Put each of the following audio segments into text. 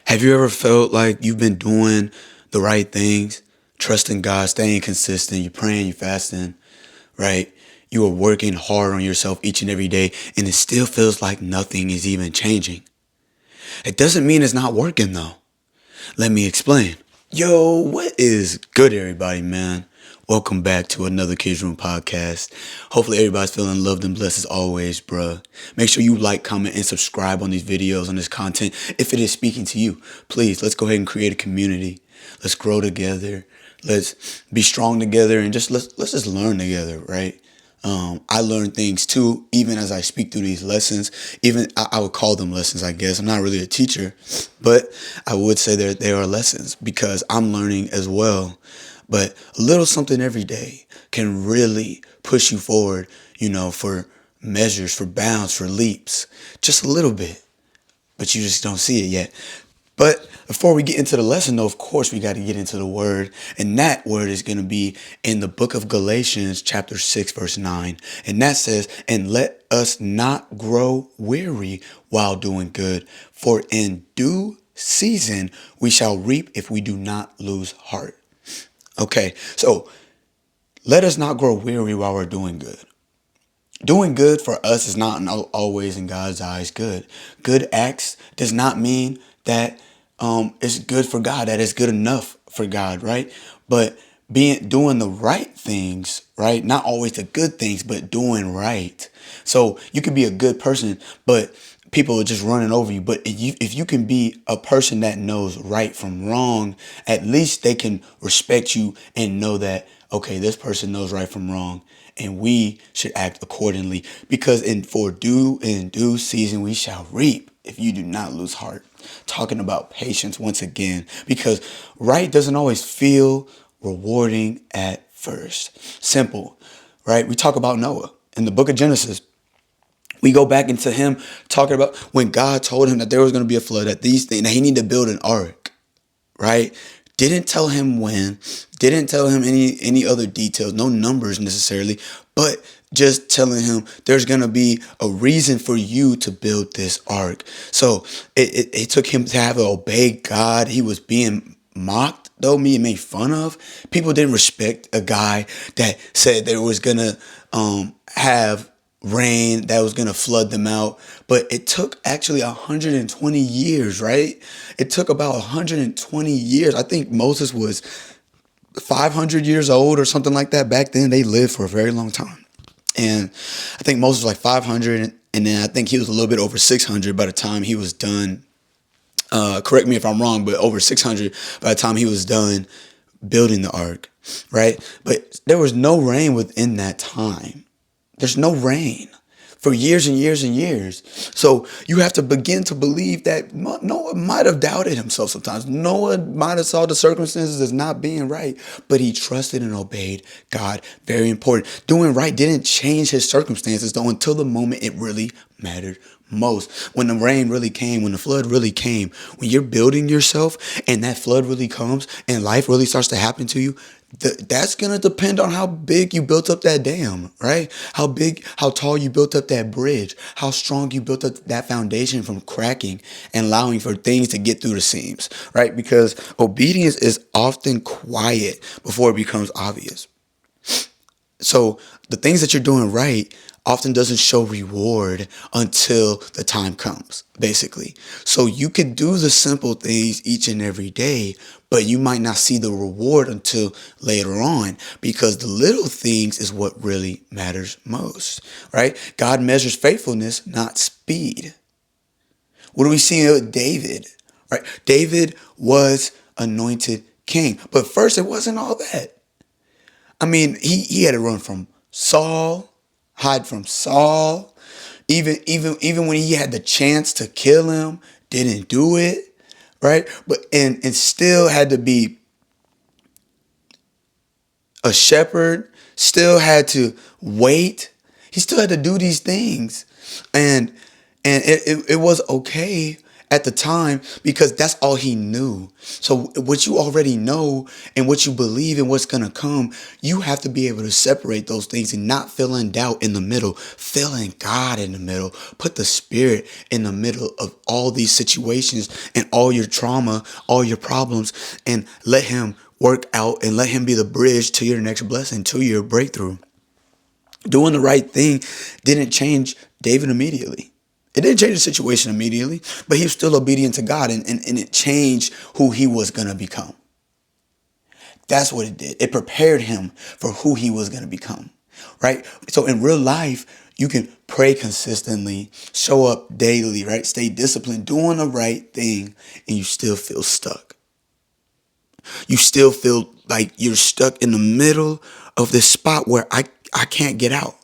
Have you ever felt like you've been doing the right things, trusting God, staying consistent, you're praying, you're fasting, right? You are working hard on yourself each and every day, and it still feels like nothing is even changing. It doesn't mean it's not working though. Let me explain. Yo, what is good, everybody, man? Welcome back to another Kids Room podcast. Hopefully, everybody's feeling loved and blessed as always, bruh. Make sure you like, comment, and subscribe on these videos, on this content. If it is speaking to you, please, let's go ahead and create a community. Let's grow together. Let's be strong together, and let's just learn together, right? I learn things too, even as I speak through these lessons. Even I would call them lessons, I guess. I'm not really a teacher, but I would say that they are lessons because I'm learning as well. But a little something every day can really push you forward, for measures, for bounds, for leaps. Just a little bit, but you just don't see it yet. But before we get into the lesson, though, of course, we got to get into the word. And that word is going to be in the book of Galatians, chapter 6, verse 9. And that says, "And let us not grow weary while doing good, for in due season we shall reap if we do not lose heart." Okay, so let us not grow weary while we're doing good. Doing good for us is not always in God's eyes good. Good acts does not mean that it's good for God, that it's good enough for God, right? But doing the right things, right? Not always the good things, but doing right. So you could be a good person, but people are just running over you. But if you can be a person that knows right from wrong, at least they can respect you and know that, okay, this person knows right from wrong, and we should act accordingly, because in due season we shall reap if you do not lose heart. Talking about patience once again, because right doesn't always feel rewarding at first. Simple, right? We talk about Noah in the book of Genesis. We go back into him talking about when God told him that there was going to be a flood, that these things, that he needed to build an ark, right? Didn't tell him when, didn't tell him any other details, no numbers necessarily, but just telling him there's gonna be a reason for you to build this ark. So it took him to have to obey God. He was being mocked, though, me made fun of. People didn't respect a guy that said there was gonna have rain that was going to flood them out. But it took actually 120 years, right? It took about 120 years. I think Moses was 500 years old or something like that. Back then, they lived for a very long time. And I think Moses was like 500. And then I think he was a little bit over 600 by the time he was done. Correct me if I'm wrong, but over 600 by the time he was done building the ark, right? But there was no rain within that time. There's no rain for years and years and years. So you have to begin to believe that Noah might have doubted himself sometimes. Noah might have saw the circumstances as not being right, but he trusted and obeyed God. Very important. Doing right didn't change his circumstances, though, until the moment it really mattered most. When the rain really came, when the flood really came, when you're building yourself and that flood really comes and life really starts to happen to you, that's going to depend on how big you built up that dam, right? How big, how tall you built up that bridge, how strong you built up that foundation from cracking and allowing for things to get through the seams, right? Because obedience is often quiet before it becomes obvious. So the things that you're doing right often doesn't show reward until the time comes, basically. So you could do the simple things each and every day, but you might not see the reward until later on, because the little things is what really matters most, right? God measures faithfulness, not speed. What do we see with David, right? David was anointed king, but first it wasn't all that. I mean, he had to run from Saul, hide from Saul. Even when he had the chance to kill him, didn't do it, right? But and still had to be a shepherd, still had to wait. He still had to do these things. And it was okay at the time because that's all he knew. So what you already know and what you believe and what's going to come, you have to be able to separate those things and not feel in doubt in the middle, feel in God in the middle, put the Spirit in the middle of all these situations and all your trauma, all your problems, and let him work out and let him be the bridge to your next blessing, to your breakthrough. Doing the right thing didn't change David immediately. It didn't change the situation immediately, but he was still obedient to God, and it changed who he was going to become. That's what it did. It prepared him for who he was going to become, right? So in real life, you can pray consistently, show up daily, right? Stay disciplined, doing the right thing, and you still feel stuck. You still feel like you're stuck in the middle of this spot where I can't get out.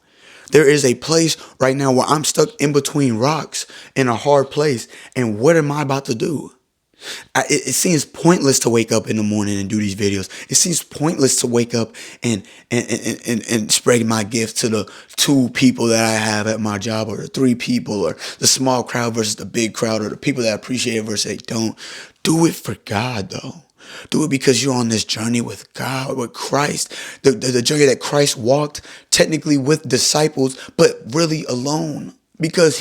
There is a place right now where I'm stuck in between rocks in a hard place. And what am I about to do? It seems pointless to wake up in the morning and do these videos. It seems pointless to wake up and spread my gift to the 2 people that I have at my job, or the 3 people, or the small crowd versus the big crowd, or the people that appreciate it versus they don't. Do it for God, though. Do it because you're on this journey with God, with Christ. The journey that Christ walked, technically with disciples, but really alone. Because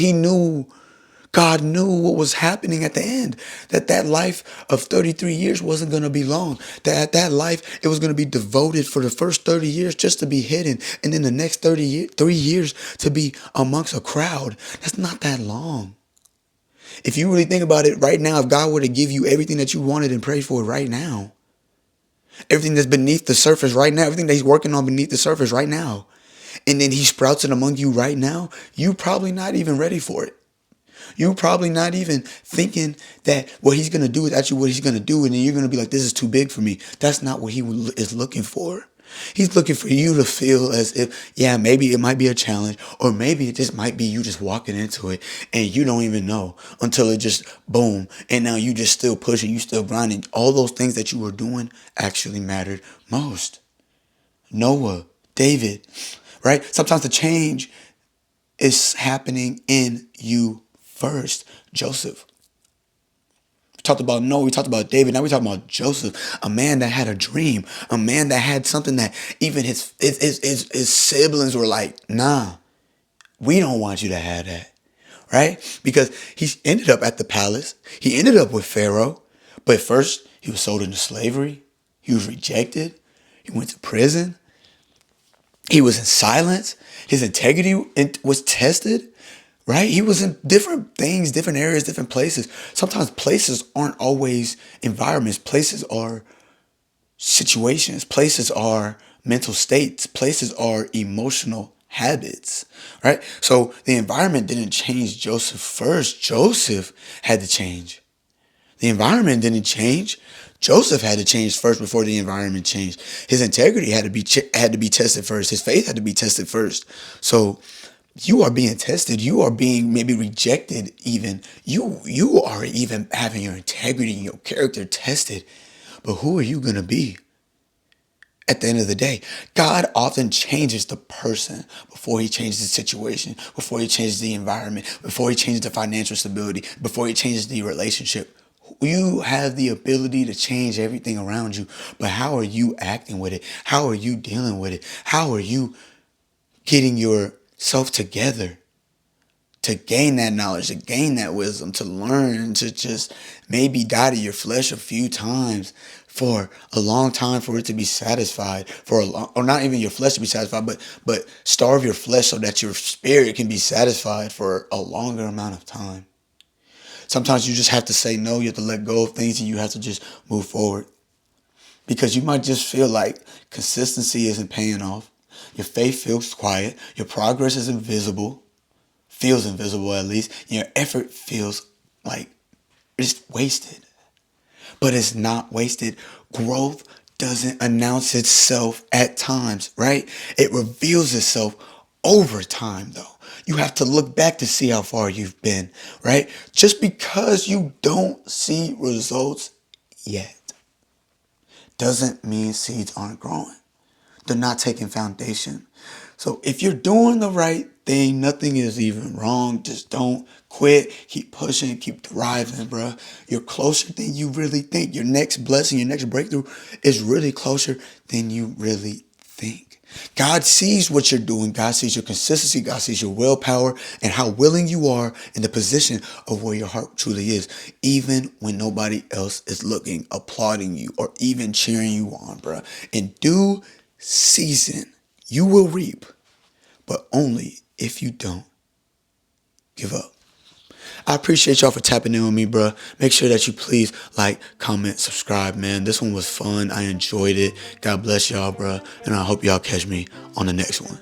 God knew what was happening at the end. That life of 33 years wasn't going to be long. That life, it was going to be devoted for the first 30 years just to be hidden. And then the next 3 years to be amongst a crowd. That's not that long. If you really think about it right now, if God were to give you everything that you wanted and prayed for right now, everything that's beneath the surface right now, everything that he's working on beneath the surface right now, and then he sprouts it among you right now, you probably not even ready for it. You probably not even thinking that what he's going to do is actually what he's going to do. And then you're going to be like, this is too big for me. That's not what he is looking for. He's looking for you to feel as if, yeah, maybe it might be a challenge, or maybe it just might be you just walking into it and you don't even know until it just boom. And now you just still pushing, you still grinding. All those things that you were doing actually mattered most. Noah, David, right? Sometimes the change is happening in you first. Joseph. We talked about Noah, we talked about David, now we talking about Joseph, a man that had a dream, a man that had something that even his siblings were like, nah, we don't want you to have that, right? Because he ended up at the palace, he ended up with Pharaoh, but first he was sold into slavery, he was rejected, he went to prison, he was in silence, his integrity was tested. Right? He was in different things, different areas, different places. Sometimes places aren't always environments. Places are situations. Places are mental states. Places are emotional habits. Right? So the environment didn't change Joseph first. Joseph had to change. The environment didn't change. Joseph had to change first before the environment changed. His integrity had to be tested first. His faith had to be tested first. So you are being tested. You are being maybe rejected even. You are even having your integrity and your character tested. But who are you going to be at the end of the day? God often changes the person before he changes the situation, before he changes the environment, before he changes the financial stability, before he changes the relationship. You have the ability to change everything around you. But how are you acting with it? How are you dealing with it? How are you getting yourself together to gain that knowledge, to gain that wisdom, to learn, to just maybe die to your flesh a few times for a long time for it to be satisfied, for a long, or not even your flesh to be satisfied, but starve your flesh so that your spirit can be satisfied for a longer amount of time. Sometimes you just have to say no, you have to let go of things, and you have to just move forward. Because you might just feel like consistency isn't paying off. Your faith feels quiet. Your progress is invisible. Feels invisible at least. Your effort feels like it's wasted. But it's not wasted. Growth doesn't announce itself at times, right? It reveals itself over time, though. You have to look back to see how far you've been, right? Just because you don't see results yet doesn't mean seeds aren't growing. They're not taking foundation. So if you're doing the right thing, nothing is even wrong. Just don't quit. Keep pushing. Keep thriving, bro. You're closer than you really think. Your next blessing, your next breakthrough is really closer than you really think. God sees what you're doing. God sees your consistency. God sees your willpower and how willing you are in the position of where your heart truly is, even when nobody else is looking, applauding you, or even cheering you on, bro. In due season, you will reap, but only if you don't give up. I appreciate y'all for tapping in with me, bro. Make sure that you please like, comment, subscribe, man. This one was fun. I enjoyed it. God bless y'all, bro. And I hope y'all catch me on the next one.